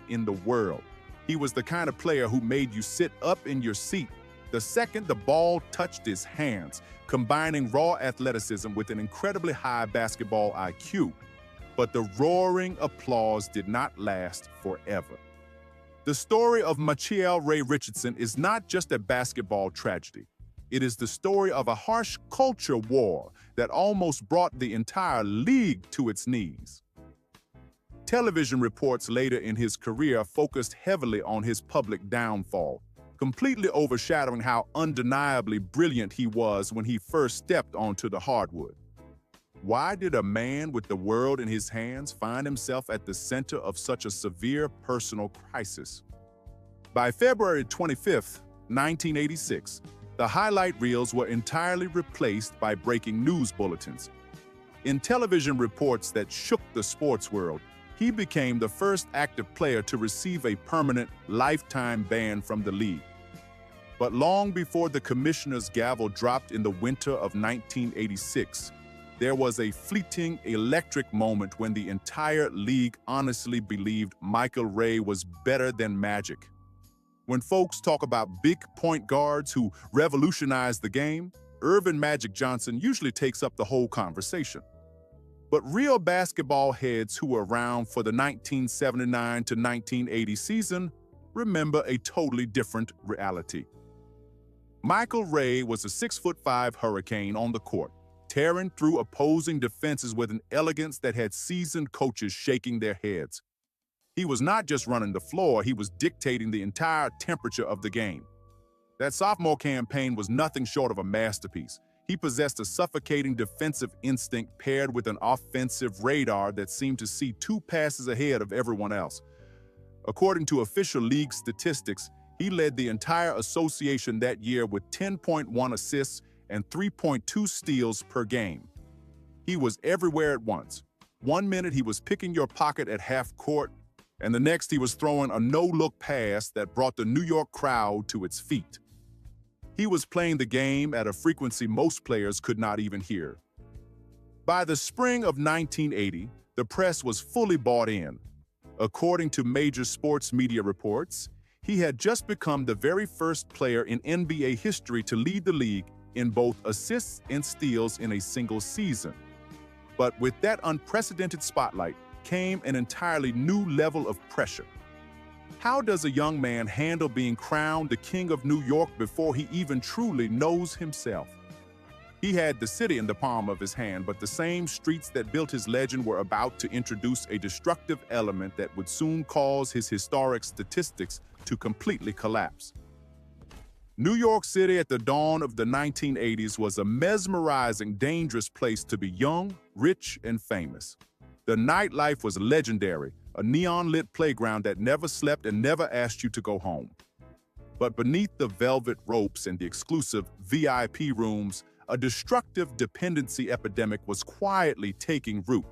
in the world. He was the kind of player who made you sit up in your seat the second the ball touched his hands, combining raw athleticism with an incredibly high basketball IQ. But the roaring applause did not last forever. The story of Micheal Ray Richardson is not just a basketball tragedy. It is the story of a harsh culture war that almost brought the entire league to its knees. Television reports later in his career focused heavily on his public downfall, completely overshadowing how undeniably brilliant he was when he first stepped onto the hardwood. Why did a man with the world in his hands find himself at the center of such a severe personal crisis? By February 25, 1986, the highlight reels were entirely replaced by breaking news bulletins. In television reports that shook the sports world, he became the first active player to receive a permanent, lifetime ban from the league. But long before the commissioner's gavel dropped in the winter of 1986, there was a fleeting, electric moment when the entire league honestly believed Micheal Ray was better than Magic. When folks talk about big point guards who revolutionized the game, Earvin Magic Johnson usually takes up the whole conversation. But real basketball heads who were around for the 1979 to 1980 season remember a totally different reality. Micheal Ray was a 6'5" hurricane on the court, tearing through opposing defenses with an elegance that had seasoned coaches shaking their heads. He was not just running the floor, he was dictating the entire temperature of the game. That sophomore campaign was nothing short of a masterpiece. He possessed a suffocating defensive instinct paired with an offensive radar that seemed to see 2 passes ahead of everyone else. According to official league statistics, he led the entire association that year with 10.1 assists and 3.2 steals per game. He was everywhere at once. One minute he was picking your pocket at half court, and the next he was throwing a no-look pass that brought the New York crowd to its feet. He was playing the game at a frequency most players could not even hear. By the spring of 1980, the press was fully bought in. According to major sports media reports, he had just become the very first player in NBA history to lead the league in both assists and steals in a single season. But with that unprecedented spotlight came an entirely new level of pressure. How does a young man handle being crowned the King of New York before he even truly knows himself? He had the city in the palm of his hand, but the same streets that built his legend were about to introduce a destructive element that would soon cause his historic statistics to completely collapse. New York City at the dawn of the 1980s was a mesmerizing, dangerous place to be young, rich, and famous. The nightlife was legendary, a neon-lit playground that never slept and never asked you to go home. But beneath the velvet ropes and the exclusive VIP rooms, a destructive dependency epidemic was quietly taking root,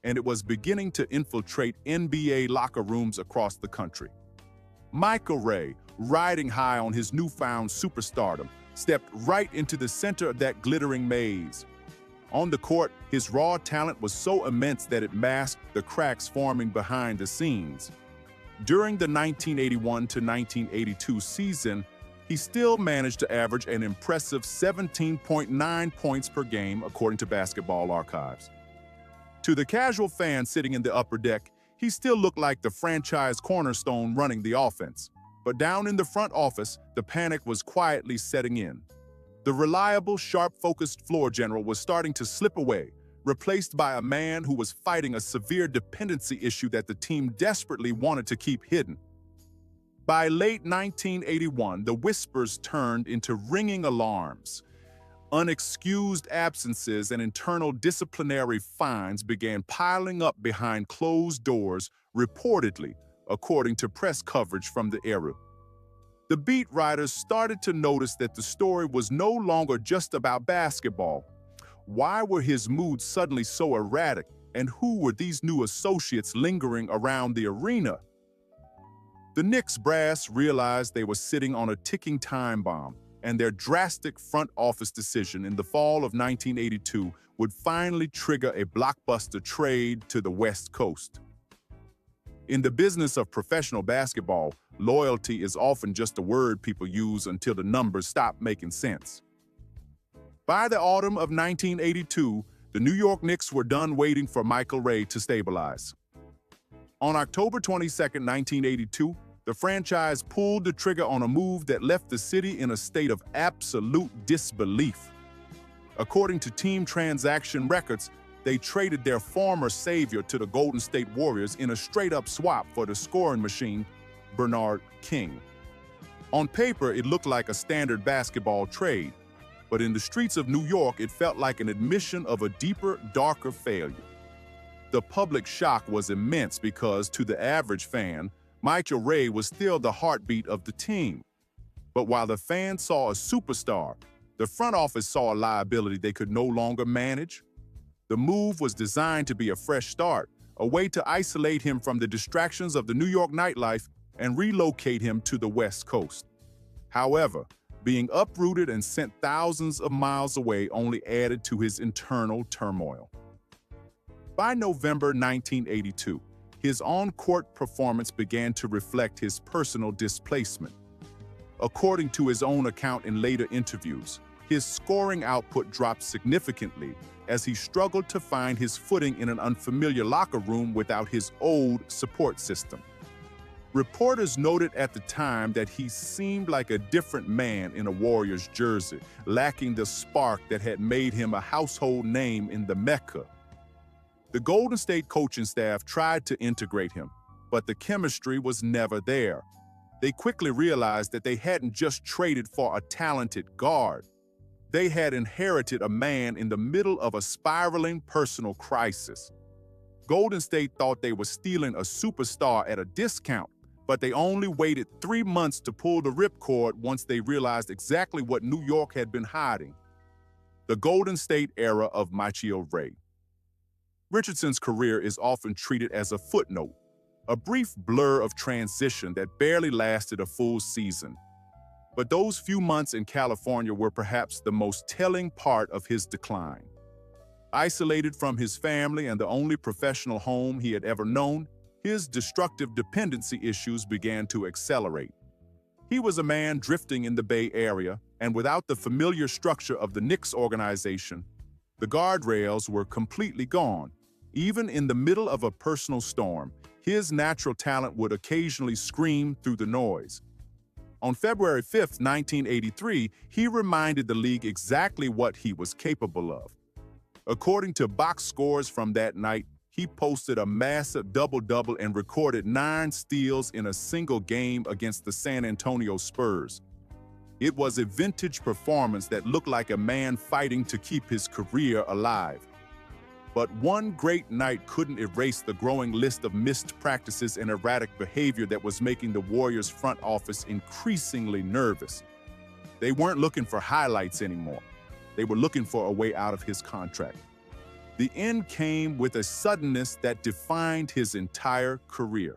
and it was beginning to infiltrate NBA locker rooms across the country. Micheal Ray, riding high on his newfound superstardom, stepped right into the center of that glittering maze. On the court, his raw talent was so immense that it masked the cracks forming behind the scenes. During the 1981 to 1982 season, he still managed to average an impressive 17.9 points per game, according to Basketball Archives. To the casual fan sitting in the upper deck, he still looked like the franchise cornerstone running the offense. But down in the front office, the panic was quietly setting in. The reliable, sharp-focused floor general was starting to slip away, replaced by a man who was fighting a severe dependency issue that the team desperately wanted to keep hidden. By late 1981, the whispers turned into ringing alarms. Unexcused absences and internal disciplinary fines began piling up behind closed doors, reportedly, according to press coverage from the era. The beat writers started to notice that the story was no longer just about basketball. Why were his moods suddenly so erratic, and who were these new associates lingering around the arena? The Knicks brass realized they were sitting on a ticking time bomb, and their drastic front office decision in the fall of 1982 would finally trigger a blockbuster trade to the West Coast. In the business of professional basketball, loyalty is often just a word people use until the numbers stop making sense. By the autumn of 1982, the New York Knicks were done waiting for Micheal Ray to stabilize. On October 22, 1982, the franchise pulled the trigger on a move that left the city in a state of absolute disbelief. According to team transaction records, they traded their former savior to the Golden State Warriors in a straight-up swap for the scoring machine, Bernard King. On paper, it looked like a standard basketball trade, but in the streets of New York, it felt like an admission of a deeper, darker failure. The public shock was immense because, to the average fan, Micheal Ray was still the heartbeat of the team. But while the fans saw a superstar, the front office saw a liability they could no longer manage. The move was designed to be a fresh start, a way to isolate him from the distractions of the New York nightlife and relocate him to the West Coast. However, being uprooted and sent thousands of miles away only added to his internal turmoil. By November 1982, his on-court performance began to reflect his personal displacement. According to his own account in later interviews, his scoring output dropped significantly as he struggled to find his footing in an unfamiliar locker room without his old support system. Reporters noted at the time that he seemed like a different man in a Warriors jersey, lacking the spark that had made him a household name in the Mecca. The Golden State coaching staff tried to integrate him, but the chemistry was never there. They quickly realized that they hadn't just traded for a talented guard. They had inherited a man in the middle of a spiraling personal crisis. Golden State thought they were stealing a superstar at a discount, but they only waited 3 months to pull the ripcord once they realized exactly what New York had been hiding: the Golden State era of Micheal Ray. Richardson's career is often treated as a footnote, a brief blur of transition that barely lasted a full season. But those few months in California were perhaps the most telling part of his decline. Isolated from his family and the only professional home he had ever known, his destructive dependency issues began to accelerate. He was a man drifting in the Bay Area, and without the familiar structure of the Knicks organization, the guardrails were completely gone. Even in the middle of a personal storm, his natural talent would occasionally scream through the noise. On February 5, 1983, he reminded the league exactly what he was capable of. According to box scores from that night, he posted a massive double-double and recorded 9 steals in a single game against the San Antonio Spurs. It was a vintage performance that looked like a man fighting to keep his career alive. But one great night couldn't erase the growing list of missed practices and erratic behavior that was making the Warriors' front office increasingly nervous. They weren't looking for highlights anymore. They were looking for a way out of his contract. The end came with a suddenness that defined his entire career.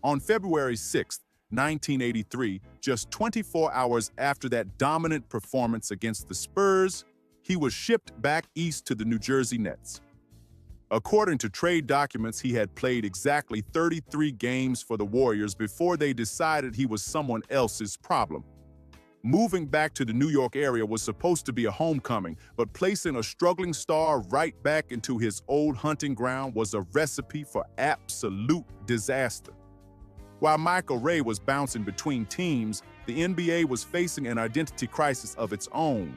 On February 6, 1983, just 24 hours after that dominant performance against the Spurs, he was shipped back east to the New Jersey Nets. According to trade documents, he had played exactly 33 games for the Warriors before they decided he was someone else's problem. Moving back to the New York area was supposed to be a homecoming, but placing a struggling star right back into his old hunting ground was a recipe for absolute disaster. While Micheal Ray was bouncing between teams, the NBA was facing an identity crisis of its own.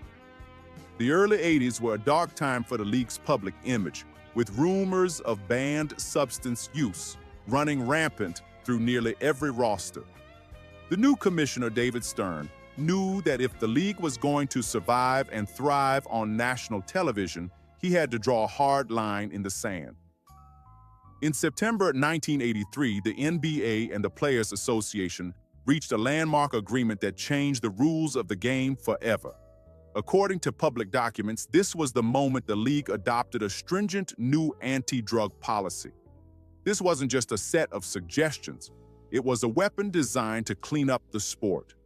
The early 80s were a dark time for the league's public image, with rumors of banned substance use running rampant through nearly every roster. The new commissioner, David Stern, knew that if the league was going to survive and thrive on national television, he had to draw a hard line in the sand. In September 1983, the NBA and the Players Association reached a landmark agreement that changed the rules of the game forever. According to public documents, this was the moment the league adopted a stringent new anti-drug policy. This wasn't just a set of suggestions. It was a weapon designed to clean up the sport.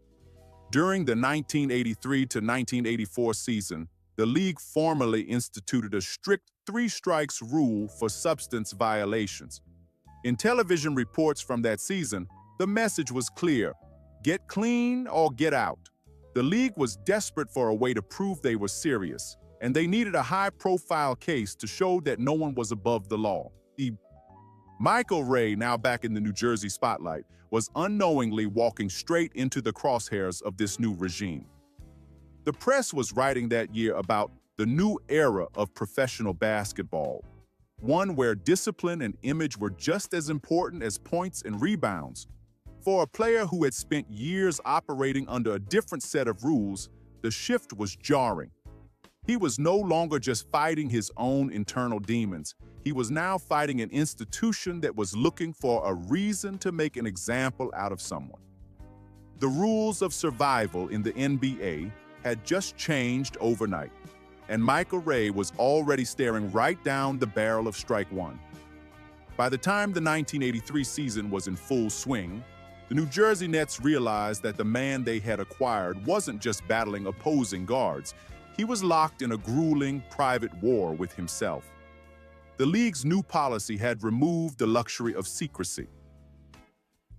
During the 1983 to 1984 season, the league formally instituted a strict 3 strikes rule for substance violations. In television reports from that season, the message was clear: get clean or get out. The league was desperate for a way to prove they were serious, and they needed a high-profile case to show that no one was above the law. Micheal Ray, now back in the New Jersey spotlight, was unknowingly walking straight into the crosshairs of this new regime. The press was writing that year about the new era of professional basketball, one where discipline and image were just as important as points and rebounds. For a player who had spent years operating under a different set of rules, the shift was jarring. He was no longer just fighting his own internal demons. He was now fighting an institution that was looking for a reason to make an example out of someone. The rules of survival in the NBA had just changed overnight, and Micheal Ray was already staring right down the barrel of strike one. By the time the 1983 season was in full swing, the New Jersey Nets realized that the man they had acquired wasn't just battling opposing guards. He was locked in a grueling private war with himself. The league's new policy had removed the luxury of secrecy.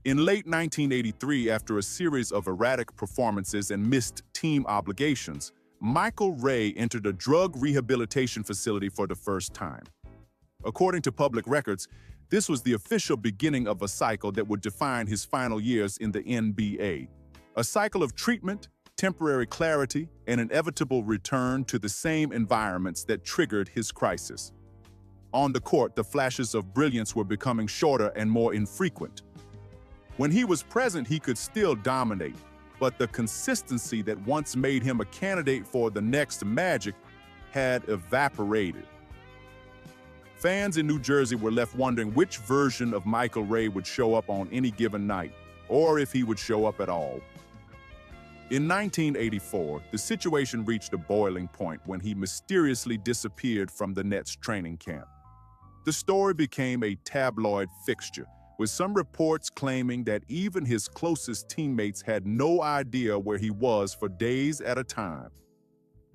In late 1983, after a series of erratic performances and missed team obligations, Micheal Ray entered a drug rehabilitation facility for the first time. According to public records, this was the official beginning of a cycle that would define his final years in the NBA. A cycle of treatment, temporary clarity, and inevitable return to the same environments that triggered his crisis. On the court, the flashes of brilliance were becoming shorter and more infrequent. When he was present, he could still dominate, but the consistency that once made him a candidate for the next Magic had evaporated. Fans in New Jersey were left wondering which version of Micheal Ray would show up on any given night, or if he would show up at all. In 1984, the situation reached a boiling point when he mysteriously disappeared from the Nets training camp. The story became a tabloid fixture, with some reports claiming that even his closest teammates had no idea where he was for days at a time.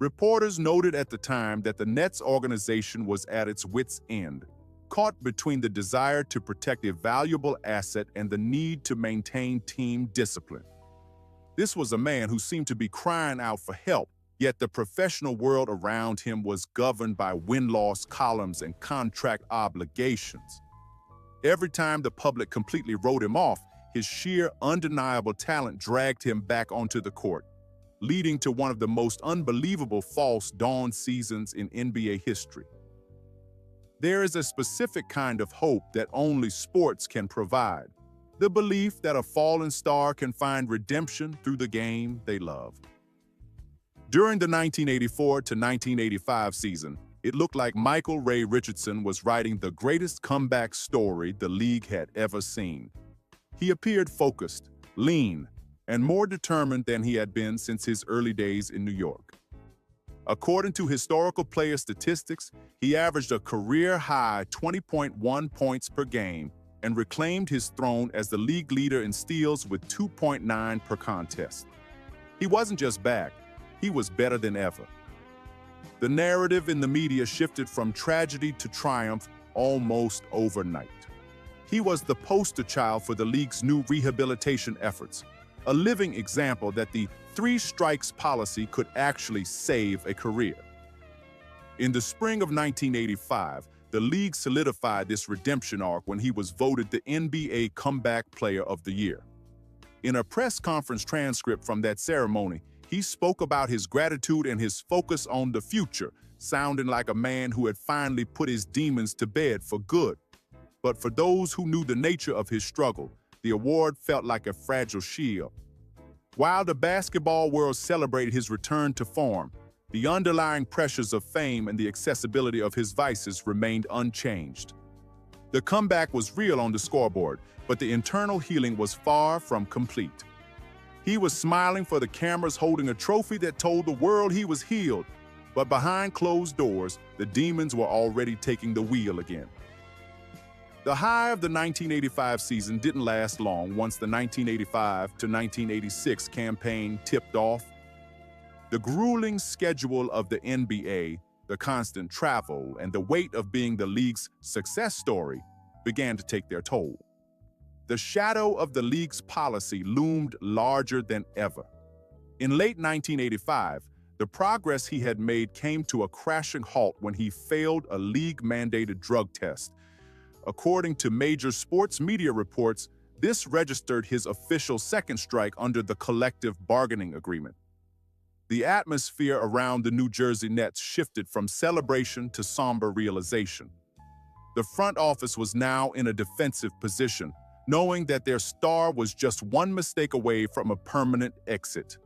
Reporters noted at the time that the Nets organization was at its wits' end, caught between the desire to protect a valuable asset and the need to maintain team discipline. This was a man who seemed to be crying out for help, yet the professional world around him was governed by win-loss columns and contract obligations. Every time the public completely wrote him off, his sheer, undeniable talent dragged him back onto the court, leading to one of the most unbelievable false dawn seasons in NBA history. There is a specific kind of hope that only sports can provide: the belief that a fallen star can find redemption through the game they love. During the 1984 to 1985 season, it looked like Micheal Ray Richardson was writing the greatest comeback story the league had ever seen. He appeared focused, lean, and more determined than he had been since his early days in New York. According to historical player statistics, he averaged a career-high 20.1 points per game and reclaimed his throne as the league leader in steals with 2.9 per contest. He wasn't just back, he was better than ever. The narrative in the media shifted from tragedy to triumph almost overnight. He was the poster child for the league's new rehabilitation efforts, a living example that the 3 strikes policy could actually save a career. In the spring of 1985, the league solidified this redemption arc when he was voted the NBA Comeback Player of the Year. In a press conference transcript from that ceremony, he spoke about his gratitude and his focus on the future, sounding like a man who had finally put his demons to bed for good. But for those who knew the nature of his struggle, the award felt like a fragile shield. While the basketball world celebrated his return to form, the underlying pressures of fame and the accessibility of his vices remained unchanged. The comeback was real on the scoreboard, but the internal healing was far from complete. He was smiling for the cameras, holding a trophy that told the world he was healed, but behind closed doors, the demons were already taking the wheel again. The high of the 1985 season didn't last long once the 1985 to 1986 campaign tipped off. The grueling schedule of the NBA, the constant travel, and the weight of being the league's success story began to take their toll. The shadow of the league's policy loomed larger than ever. In late 1985, the progress he had made came to a crashing halt when he failed a league-mandated drug test. According to major sports media reports, this registered his official second strike under the collective bargaining agreement. The atmosphere around the New Jersey Nets shifted from celebration to somber realization. The front office was now in a defensive position, knowing that their star was just one mistake away from a permanent exit.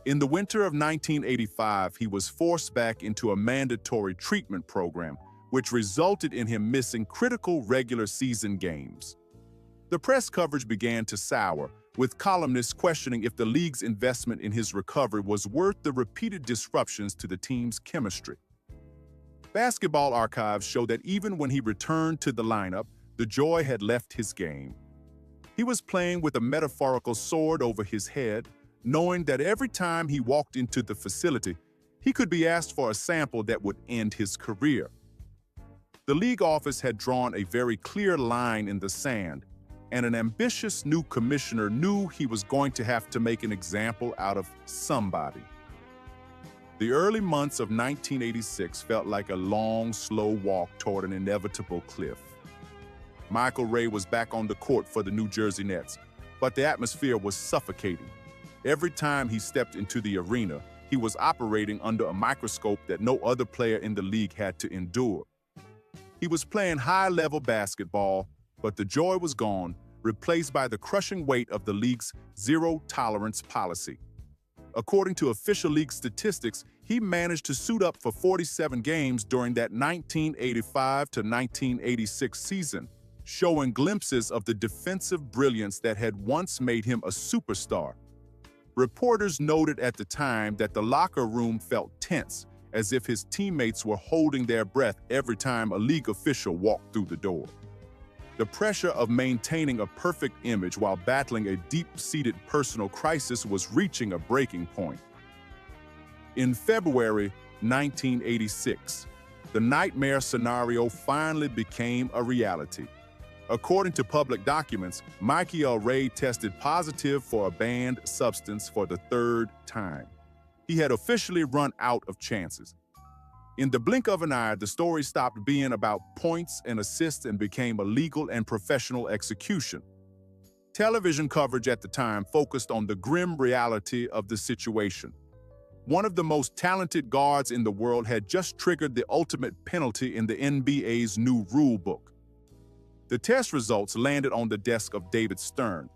In the winter of 1985, he was forced back into a mandatory treatment program, which resulted in him missing critical regular season games. The press coverage began to sour, with columnists questioning if the league's investment in his recovery was worth the repeated disruptions to the team's chemistry. Basketball archives show that even when he returned to the lineup, the joy had left his game. He was playing with a metaphorical sword over his head, knowing that every time he walked into the facility, he could be asked for a sample that would end his career. The league office had drawn a very clear line in the sand, and an ambitious new commissioner knew he was going to have to make an example out of somebody. The early months of 1986 felt like a long, slow walk toward an inevitable cliff. Micheal Ray was back on the court for the New Jersey Nets, but the atmosphere was suffocating. Every time he stepped into the arena, he was operating under a microscope that no other player in the league had to endure. He was playing high-level basketball, but the joy was gone, replaced by the crushing weight of the league's zero-tolerance policy. According to official league statistics, he managed to suit up for 47 games during that 1985 to 1986 season, showing glimpses of the defensive brilliance that had once made him a superstar. Reporters noted at the time that the locker room felt tense, as if his teammates were holding their breath every time a league official walked through the door. The pressure of maintaining a perfect image while battling a deep-seated personal crisis was reaching a breaking point. In February 1986, the nightmare scenario finally became a reality. According to public documents, Micheal Ray tested positive for a banned substance for the third time. He had officially run out of chances. In the blink of an eye, the story stopped being about points and assists and became a legal and professional execution. Television coverage at the time focused on the grim reality of the situation. One of the most talented guards in the world had just triggered the ultimate penalty in the NBA's new rule book. The test results landed on the desk of David Stern,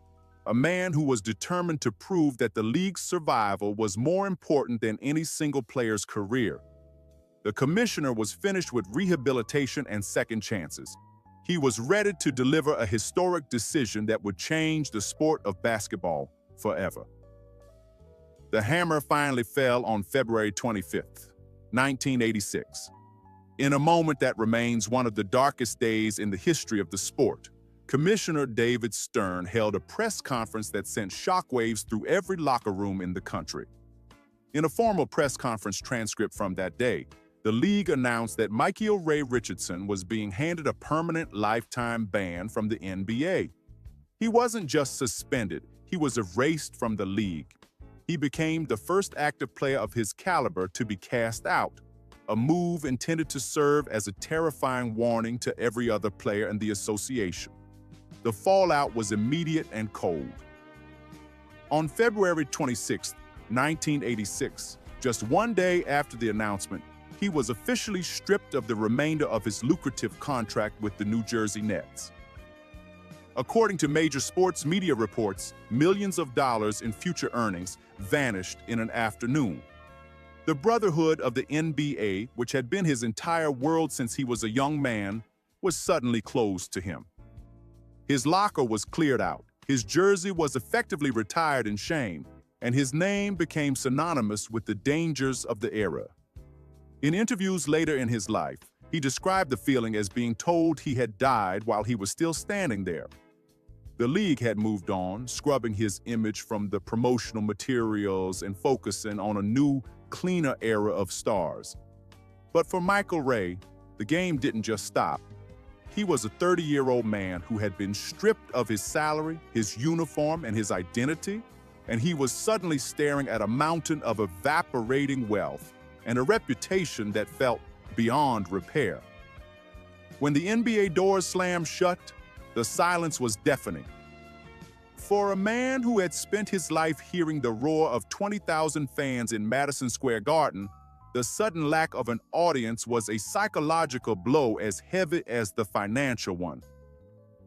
a man who was determined to prove that the league's survival was more important than any single player's career. The commissioner was finished with rehabilitation and second chances. He was ready to deliver a historic decision that would change the sport of basketball forever. The hammer finally fell on February 25, 1986. In a moment that remains one of the darkest days in the history of the sport, Commissioner David Stern held a press conference that sent shockwaves through every locker room in the country. In a formal press conference transcript from that day, the league announced that Micheal Ray Richardson was being handed a permanent lifetime ban from the NBA. He wasn't just suspended, he was erased from the league. He became the first active player of his caliber to be cast out, a move intended to serve as a terrifying warning to every other player in the association. The fallout was immediate and cold. On February 26, 1986, just one day after the announcement, he was officially stripped of the remainder of his lucrative contract with the New Jersey Nets. According to major sports media reports, millions of dollars in future earnings vanished in an afternoon. The brotherhood of the NBA, which had been his entire world since he was a young man, was suddenly closed to him. His locker was cleared out, his jersey was effectively retired in shame, and his name became synonymous with the dangers of the era. In interviews later in his life, he described the feeling as being told he had died while he was still standing there. The league had moved on, scrubbing his image from the promotional materials and focusing on a new, cleaner era of stars. But for Micheal Ray, the game didn't just stop. He was a 30-year-old man who had been stripped of his salary, his uniform, and his identity, and he was suddenly staring at a mountain of evaporating wealth and a reputation that felt beyond repair. When the NBA doors slammed shut, the silence was deafening. For a man who had spent his life hearing the roar of 20,000 fans in Madison Square Garden, the sudden lack of an audience was a psychological blow as heavy as the financial one.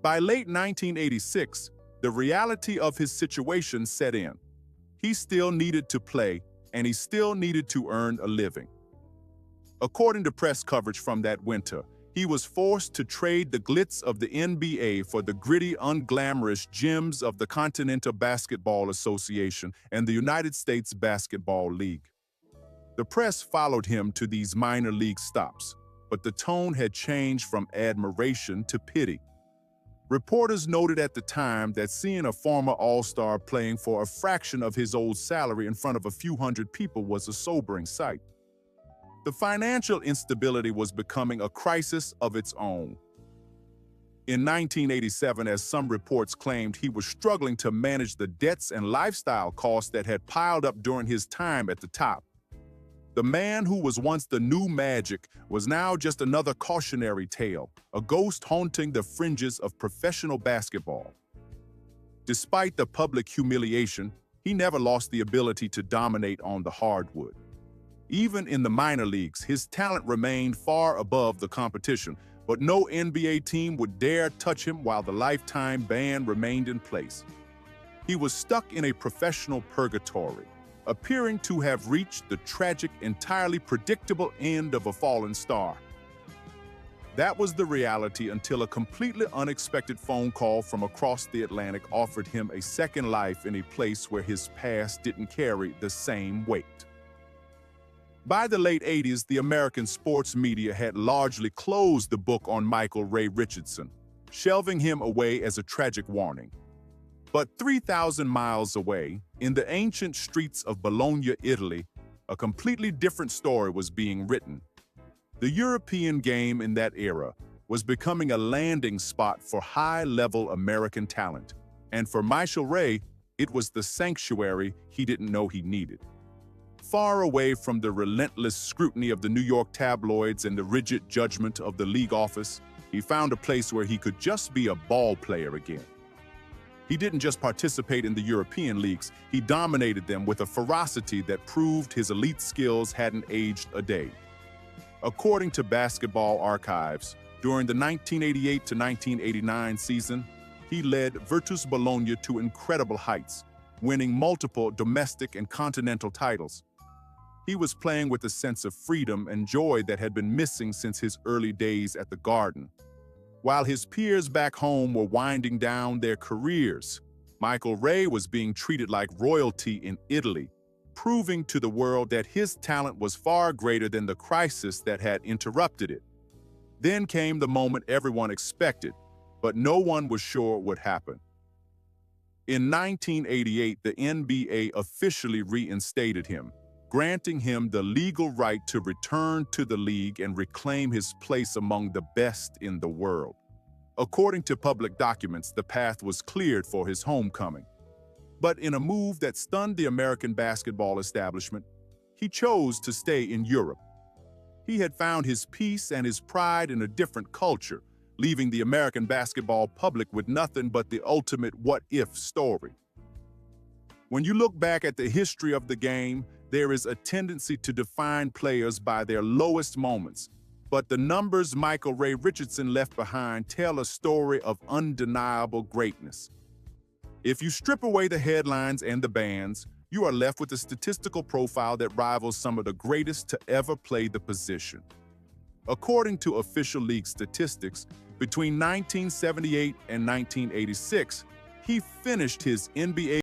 By late 1986, the reality of his situation set in. He still needed to play, and he still needed to earn a living. According to press coverage from that winter, he was forced to trade the glitz of the NBA for the gritty, unglamorous gems of the Continental Basketball Association and the United States Basketball League. The press followed him to these minor league stops, but the tone had changed from admiration to pity. Reporters noted at the time that seeing a former All-Star playing for a fraction of his old salary in front of a few hundred people was a sobering sight. The financial instability was becoming a crisis of its own. In 1987, as some reports claimed, he was struggling to manage the debts and lifestyle costs that had piled up during his time at the top. The man who was once the new Magic was now just another cautionary tale, a ghost haunting the fringes of professional basketball. Despite the public humiliation, he never lost the ability to dominate on the hardwood. Even in the minor leagues, his talent remained far above the competition, but no NBA team would dare touch him while the lifetime ban remained in place. He was stuck in a professional purgatory, appearing to have reached the tragic, entirely predictable end of a fallen star. That was the reality until a completely unexpected phone call from across the Atlantic offered him a second life in a place where his past didn't carry the same weight. By the late 80s, the American sports media had largely closed the book on Micheal Ray Richardson, shelving him away as a tragic warning. But 3,000 miles away, in the ancient streets of Bologna, Italy, a completely different story was being written. The European game in that era was becoming a landing spot for high-level American talent, and for Micheal Ray, it was the sanctuary he didn't know he needed. Far away from the relentless scrutiny of the New York tabloids and the rigid judgment of the league office, he found a place where he could just be a ball player again. He didn't just participate in the European leagues, he dominated them with a ferocity that proved his elite skills hadn't aged a day. According to Basketball Archives, during the 1988 to 1989 season, he led Virtus Bologna to incredible heights, winning multiple domestic and continental titles. He was playing with a sense of freedom and joy that had been missing since his early days at the Garden. While his peers back home were winding down their careers, Micheal Ray was being treated like royalty in Italy, proving to the world that his talent was far greater than the crisis that had interrupted it. Then came the moment everyone expected, but no one was sure would happen. In 1988, the NBA officially reinstated him, granting him the legal right to return to the league and reclaim his place among the best in the world. According to public documents, the path was cleared for his homecoming. But in a move that stunned the American basketball establishment, he chose to stay in Europe. He had found his peace and his pride in a different culture, leaving the American basketball public with nothing but the ultimate what-if story. When you look back at the history of the game, there is a tendency to define players by their lowest moments, but the numbers Micheal Ray Richardson left behind tell a story of undeniable greatness. If you strip away the headlines and the bans, you are left with a statistical profile that rivals some of the greatest to ever play the position. According to official league statistics, between 1978 and 1986, he finished his NBA